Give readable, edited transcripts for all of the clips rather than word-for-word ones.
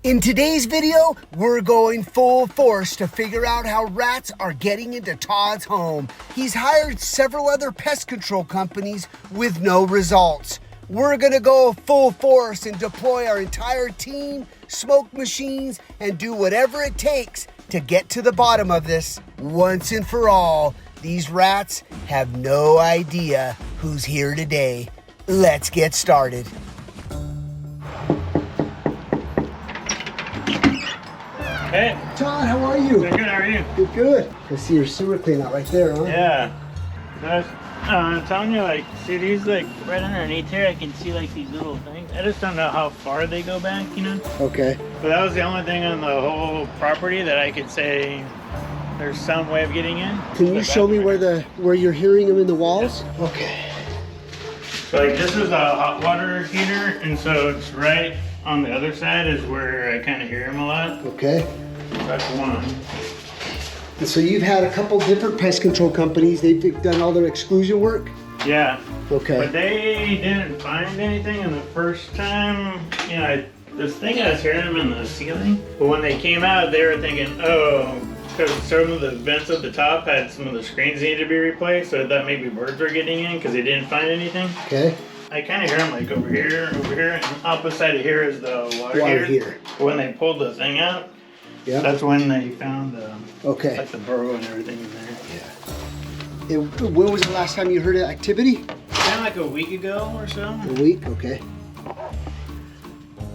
In today's video, we're going full force to figure out how rats are getting into Todd's home. He's hired several other pest control companies with no results. We're gonna go full force and deploy our entire team, smoke machines, and do whatever it takes to get to the bottom of this once and for all. These rats have no idea who's here today. Let's get started. Hey. Todd, how are you? Doing good, how are you? Good, good. I see your sewer cleanout right there, huh? Yeah. I'm telling you, like, see these, like, right underneath here, I can see, like, these little things. I just don't know how far they go back, you know? Okay. But that was the only thing on the whole property that I could say there's some way of getting in. Can you show me where you're hearing them in the walls? Yes. Okay. So, like, this is a hot water heater, and so it's right on the other side is where I kind of hear them a lot. Okay. That's one. And so you've had a couple different pest control companies. They've done all their exclusion work? Yeah. Okay. But they didn't find anything, and the first time, you know, this thing I was hearing them in the ceiling. But when they came out, they were thinking, oh, because some of the vents at the top had some of the screens needed to be replaced, so I thought maybe birds were getting in because they didn't find anything. Okay. I kind of hear them like over here, and opposite of here is the water heater. When they pulled the thing out, yeah, that's when they found okay, like the burrow and everything in there. Yeah. When was the last time you heard of activity? Kind of like a week ago or so. A week, okay.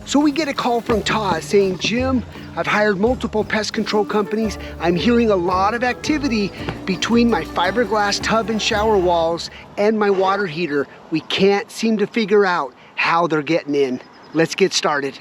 So we get a call from Todd saying, Jim, I've hired multiple pest control companies. I'm hearing a lot of activity between my fiberglass tub and shower walls and my water heater. We can't seem to figure out how they're getting in. Let's get started.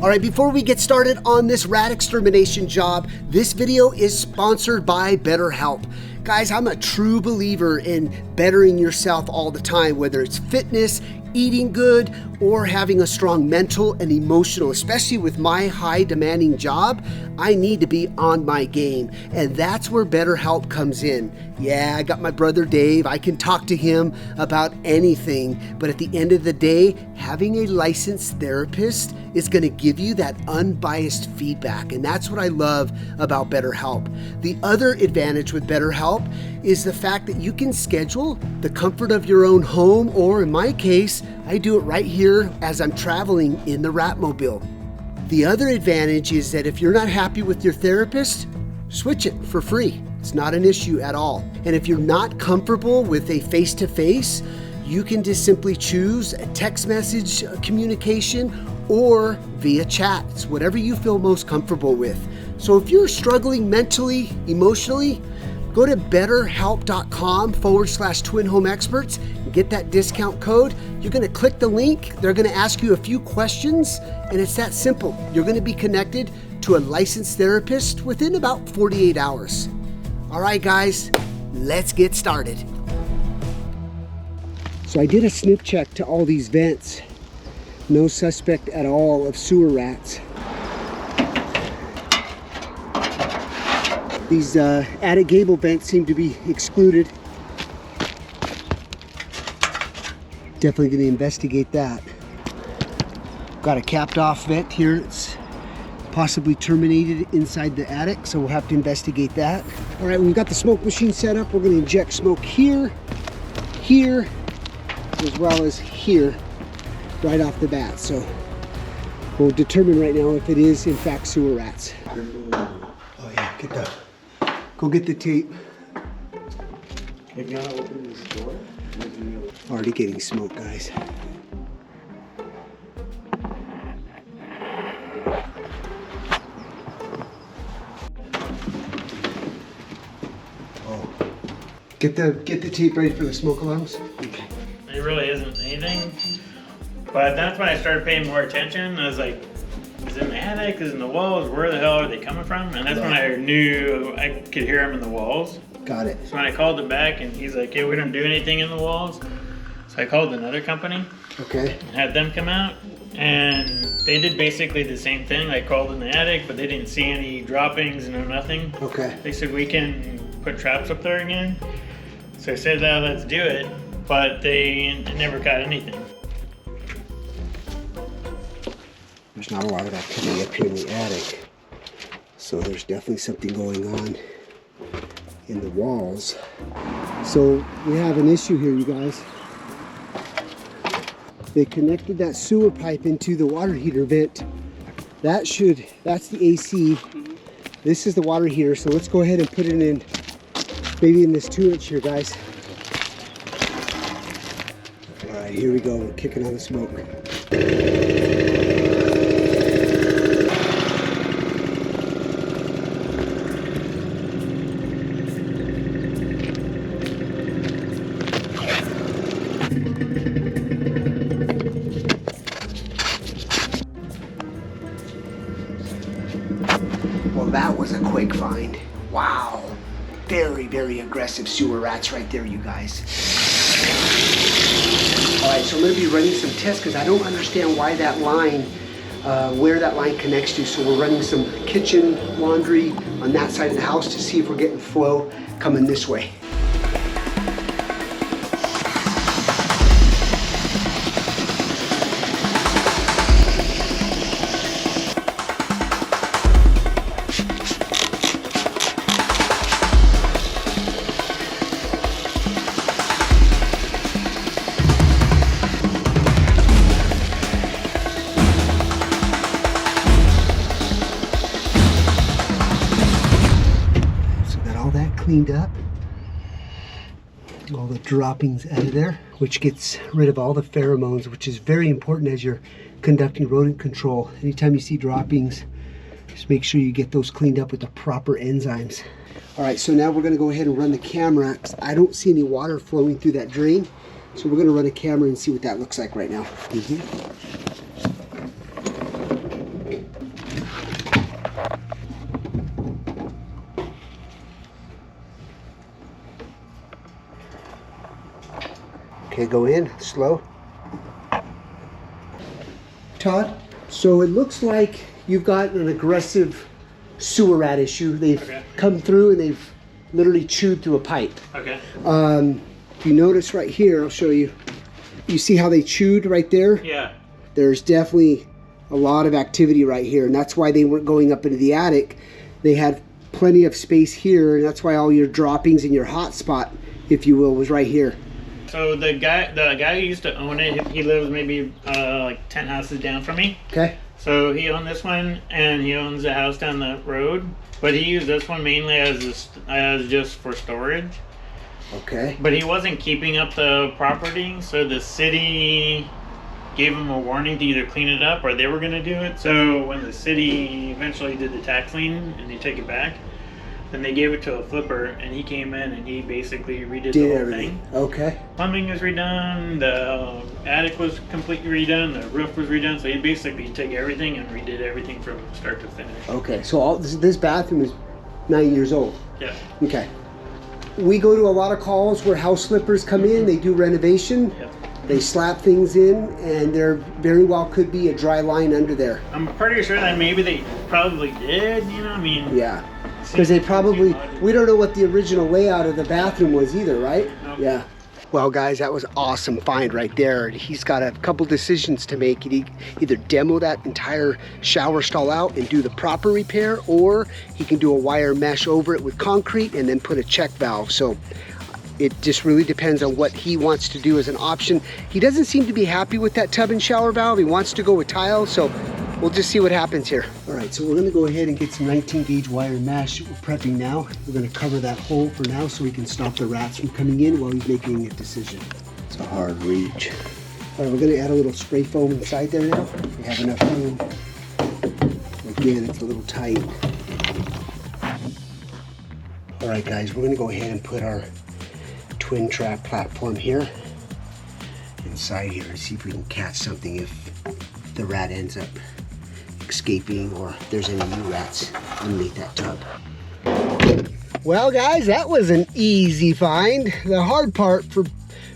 All right, before we get started on this rat extermination job, this video is sponsored by BetterHelp. Guys, I'm a true believer in bettering yourself all the time, whether it's fitness, eating good, or having a strong mental and emotional. Especially with my high demanding job, I need to be on my game, and that's where BetterHelp comes in. Yeah, I got my brother Dave. I can talk to him about anything, but at the end of the day, having a licensed therapist is going to give you that unbiased feedback, and that's what I love about BetterHelp. The other advantage with BetterHelp is the fact that you can schedule the comfort of your own home, or in my case, I do it right here as I'm traveling in the Ratmobile. The other advantage is that if you're not happy with your therapist, switch it for free. It's not an issue at all. And if you're not comfortable with a face-to-face, you can just simply choose a text message communication or via chat. It's whatever you feel most comfortable with. So if you're struggling mentally, emotionally, go to betterhelp.com/twinhomeexperts and get that discount code. You're going to click the link. They're going to ask you a few questions, and it's that simple. You're going to be connected to a licensed therapist within about 48 hours. All right, guys, let's get started. So I did a snip check to all these vents. No suspect at all of sewer rats. These attic gable vents seem to be excluded. Definitely going to investigate that. Got a capped off vent here. It's possibly terminated inside the attic, so we'll have to investigate that. All right, we've got the smoke machine set up. We're going to inject smoke here, here, as well as here, right off the bat. So we'll determine right now if it is in fact sewer rats. Oh yeah, get that. Go get the tape. Have you not opened this door? Already getting smoke, guys. Oh. Get the tape ready for the smoke alarms. Okay. There really isn't anything. But that's when I started paying more attention. I was like, is it in the attic? Is it in the walls? Where the hell are they coming from? And that's when I knew I could hear them in the walls. Got it. So when I called him back and he's like, hey, we don't do anything in the walls. So I called another company. Okay. And had them come out. And they did basically the same thing. I called in the attic, but they didn't see any droppings, no nothing. Okay. They said, we can put traps up there again. So I said, oh, let's do it. But they never got anything. There's not a lot of activity up here in the attic. So there's definitely something going on in the walls. So we have an issue here, you guys. They connected that sewer pipe into the water heater vent. That's the AC. This is the water heater. So let's go ahead and put it in, maybe in this 2-inch here, guys. All right, here we go. We're kicking on the smoke. Well, that was a quick find. Wow. Very, very aggressive sewer rats right there, you guys. All right, so I'm gonna be running some tests because I don't understand why that line, where that line connects to. So we're running some kitchen laundry on that side of the house to see if we're getting flow coming this way. Cleaned up, all the droppings out of there, which gets rid of all the pheromones, which is very important as you're conducting rodent control. Anytime you see droppings, just make sure you get those cleaned up with the proper enzymes. All right, so now we're going to go ahead and run the camera. I don't see any water flowing through that drain, so we're going to run a camera and see what that looks like right now. Okay, go in, slow. Todd, so it looks like you've got an aggressive sewer rat issue. They've come through and they've literally chewed through a pipe. Okay. If you notice right here, I'll show you. You see how they chewed right there? Yeah. There's definitely a lot of activity right here, and that's why they weren't going up into the attic. They had plenty of space here, and that's why all your droppings and your hot spot, if you will, was right here. So the guy who used to own it, he lives maybe like 10 houses down from me. Okay. So he owned this one, and he owns a house down the road. But he used this one mainly as just for storage. Okay. But he wasn't keeping up the property, so the city gave him a warning to either clean it up or they were going to do it. So when the city eventually did the tax lien and they take it back, then they gave it to a flipper, and he came in and he basically redid the whole thing. Okay. Plumbing was redone, the attic was completely redone, the roof was redone. So he basically took everything and redid everything from start to finish. Okay, so all this bathroom is 9 years old. Yeah. Okay. We go to a lot of calls where house flippers come in, they do renovation, they slap things in, and there very well could be a dry line under there. I'm pretty sure that maybe they probably did, you know, I mean. Yeah. Because they probably, we don't know what the original layout of the bathroom was either, right? Nope. Yeah. Well, guys, that was awesome find right there. He's got a couple decisions to make. He either demo that entire shower stall out and do the proper repair, or he can do a wire mesh over it with concrete and then put a check valve. So it just really depends on what he wants to do as an option. He doesn't seem to be happy with that tub and shower valve. He wants to go with tile, so we'll just see what happens here. All right, so we're gonna go ahead and get some 19 gauge wire mesh. We're prepping now. We're gonna cover that hole for now so we can stop the rats from coming in while he's making a decision. It's a hard reach. All right, we're gonna add a little spray foam inside there now. We have enough room. Again, it's a little tight. All right, guys, we're gonna go ahead and put our twin trap platform here inside here and see if we can catch something if the rat ends up escaping or if there's any new rats underneath that tub. Well, guys, that was an easy find. The hard part for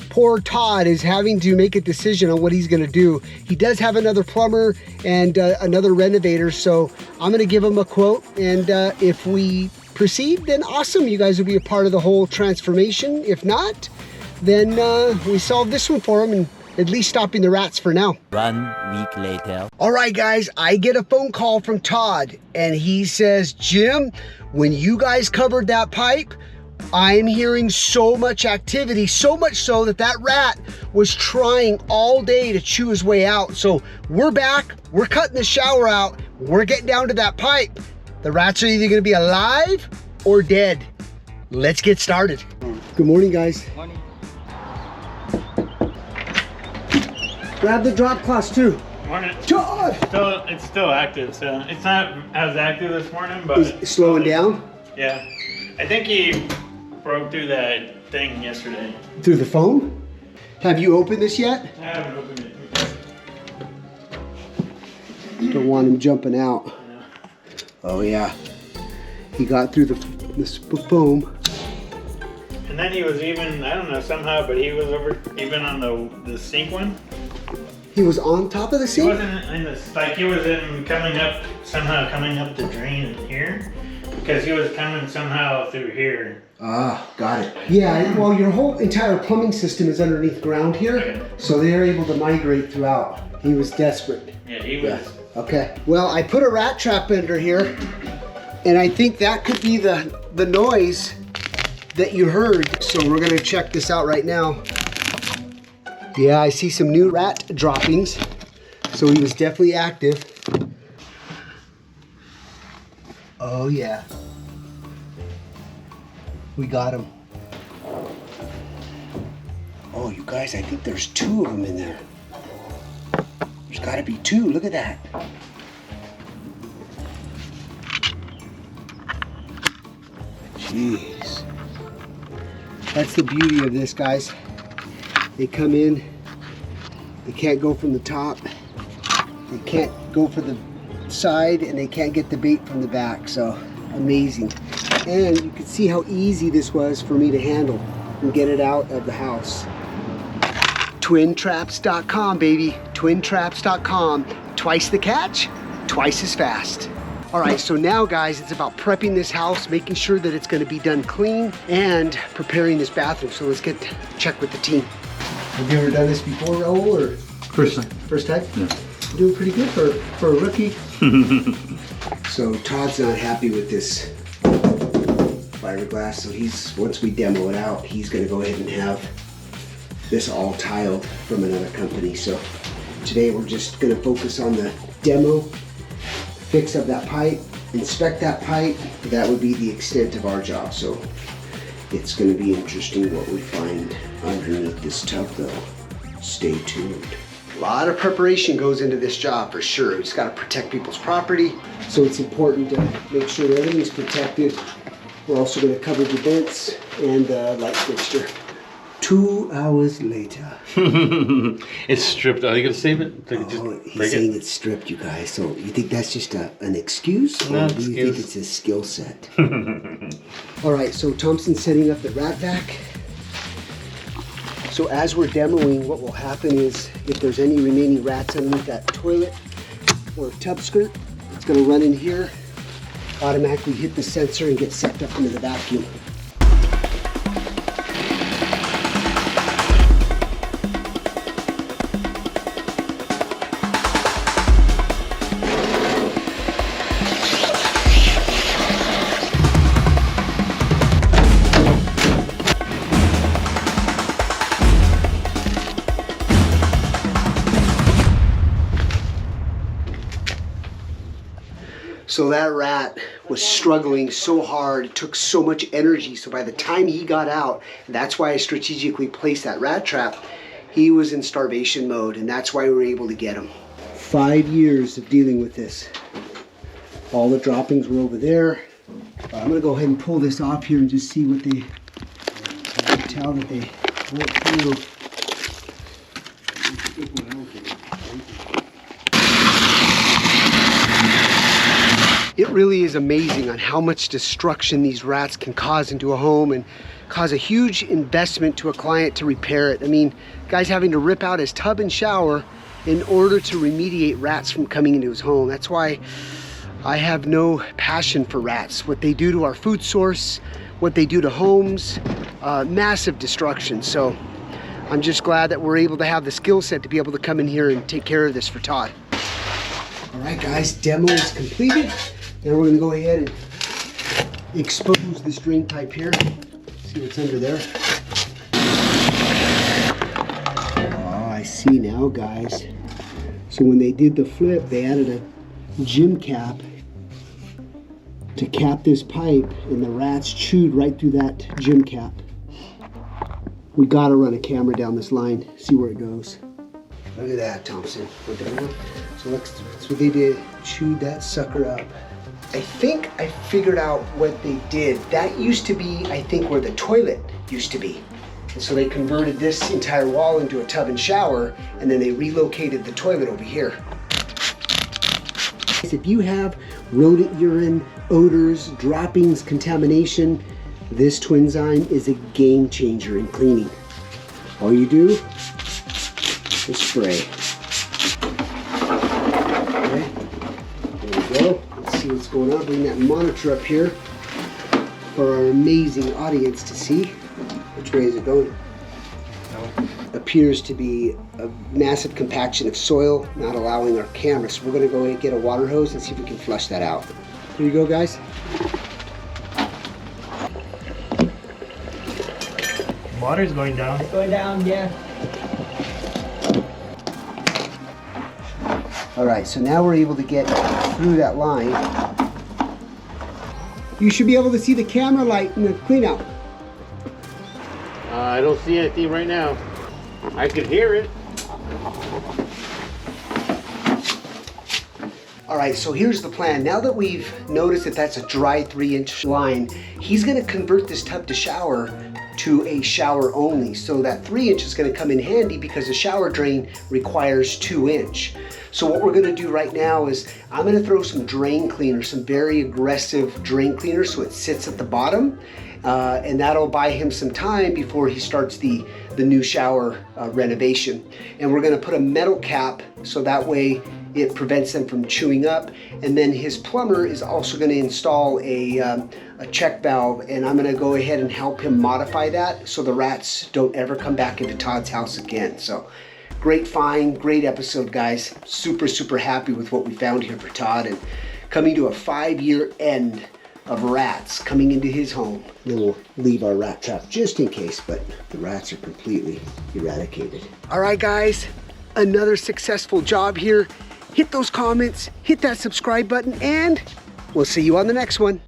poor Todd is having to make a decision on what he's gonna do. He does have another plumber and another renovator, so I'm gonna give him a quote, and if we proceed, then awesome. You guys will be a part of the whole transformation. If not, then we solved this one for him, and at least stopping the rats for now. 1 week later. All right, guys, I get a phone call from Todd, and he says, Jim, when you guys covered that pipe, I'm hearing so much activity, so much so that that rat was trying all day to chew his way out. So we're back, we're cutting the shower out, we're getting down to that pipe. The rats are either gonna be alive or dead. Let's get started. Good morning, guys. Morning. Grab the drop cloths too. Morning. Todd! It's still active, so it's not as active this morning, but It's slowing down yeah. I think he broke through that thing yesterday. through the foam. Have you opened this yet? I haven't opened it. Don't want him jumping out. No. Oh yeah, he got through the foam. And then he was even, I don't know, somehow, but he was over even on the sink one. He was on top of the He sink? wasn't in this, like he was somehow coming up the drain in here. Because he was coming somehow through here. Ah, got it. Yeah, well, your whole entire plumbing system is underneath ground here, so they're able to migrate throughout. He was desperate. Yeah, he was. Yeah. Okay. Well, I put a rat trap under here, and I think that could be the noise that you heard. So we're gonna check this out right now. Yeah, I see some new rat droppings. So he was definitely active. Oh yeah. We got him. Oh, you guys, I think there's 2 of them in there. There's gotta be 2, look at that. Jeez. That's the beauty of this, guys. They come in, they can't go from the top, they can't go for the side, and they can't get the bait from the back, so amazing. And you can see how easy this was for me to handle and get it out of the house. Twintraps.com, baby. Twintraps.com. Twice the catch, twice as fast. All right, so now guys, it's about prepping this house, making sure that it's gonna be done clean, and preparing this bathroom. So let's check with the team. Have you ever done this before, Raul, or? First time. First time? Yeah. Doing pretty good for a rookie. So Todd's not happy with this fiberglass, so once we demo it out, he's gonna go ahead and have this all tiled from another company. So today we're just gonna focus on the demo, fix up that pipe, inspect that pipe. That would be the extent of our job. So it's gonna be interesting what we find underneath this tub though. Stay tuned. A lot of preparation goes into this job for sure. We just gotta protect people's property. So it's important to make sure that everything's protected. We're also gonna cover the vents and the light fixture. 2 hours later. It's stripped. Are you gonna save it? Oh, he's saying it's stripped, you guys. So you think that's just an excuse? Or do you think it's a skill set? All right, so Thompson's setting up the rat vac. So as we're demoing, what will happen is if there's any remaining rats underneath that toilet or tub skirt, it's gonna run in here, automatically hit the sensor and get sucked up into the vacuum. So that rat was struggling so hard, it took so much energy, so by the time he got out, that's why I strategically placed that rat trap, he was in starvation mode, and that's why we were able to get him. 5 years of dealing with this. All the droppings were over there. I'm gonna go ahead and pull this off here and just see what they, I can tell that they went through. It really is amazing on how much destruction these rats can cause into a home and cause a huge investment to a client to repair it. I mean, guy's having to rip out his tub and shower in order to remediate rats from coming into his home. That's why I have no passion for rats. What they do to our food source, what they do to homes, massive destruction. So I'm just glad that we're able to have the skill set to be able to come in here and take care of this for Todd. All right, guys, demo is completed. Now we're gonna go ahead and expose this drain pipe here. See what's under there. Oh, I see now, guys. So when they did the flip, they added a gym cap to cap this pipe, and the rats chewed right through that gym cap. We gotta run a camera down this line, see where it goes. Look at that, Thompson. So that's what they did, chewed that sucker up. I think I figured out what they did. That used to be, I think, where the toilet used to be. And so they converted this entire wall into a tub and shower, and then they relocated the toilet over here. If you have rodent urine, odors, droppings, contamination, this Twinzyme is a game changer in cleaning. All you do is spray. Okay, there we go. Let's see what's going on. Bring that monitor up here for our amazing audience to see. Which way is it going? Appears to be a massive compaction of soil, not allowing our camera. So we're gonna go and get a water hose and see if we can flush that out. Here you go, guys. Water's going down. It's going down, yeah. All right, so now we're able to get through that line. You should be able to see the camera light in the clean out. I don't see anything right now. I could hear it. All right, so here's the plan. Now that we've noticed that that's a dry 3-inch line, he's gonna convert this tub to shower to a shower only. So that 3-inch is gonna come in handy because the shower drain requires 2-inch. So what we're gonna do right now is I'm gonna throw some drain cleaner, some very aggressive drain cleaner so it sits at the bottom. And that'll buy him some time before he starts the new shower renovation. And we're gonna put a metal cap so that way it prevents them from chewing up. And then his plumber is also gonna install a check valve, and I'm gonna go ahead and help him modify that so the rats don't ever come back into Todd's house again. So great find, great episode, guys. Super, super happy with what we found here for Todd, and coming to a 5-year end of rats coming into his home. Then we'll leave our rat trap just in case, but the rats are completely eradicated. All right, guys, another successful job here. Hit those comments, hit that subscribe button, and we'll see you on the next one.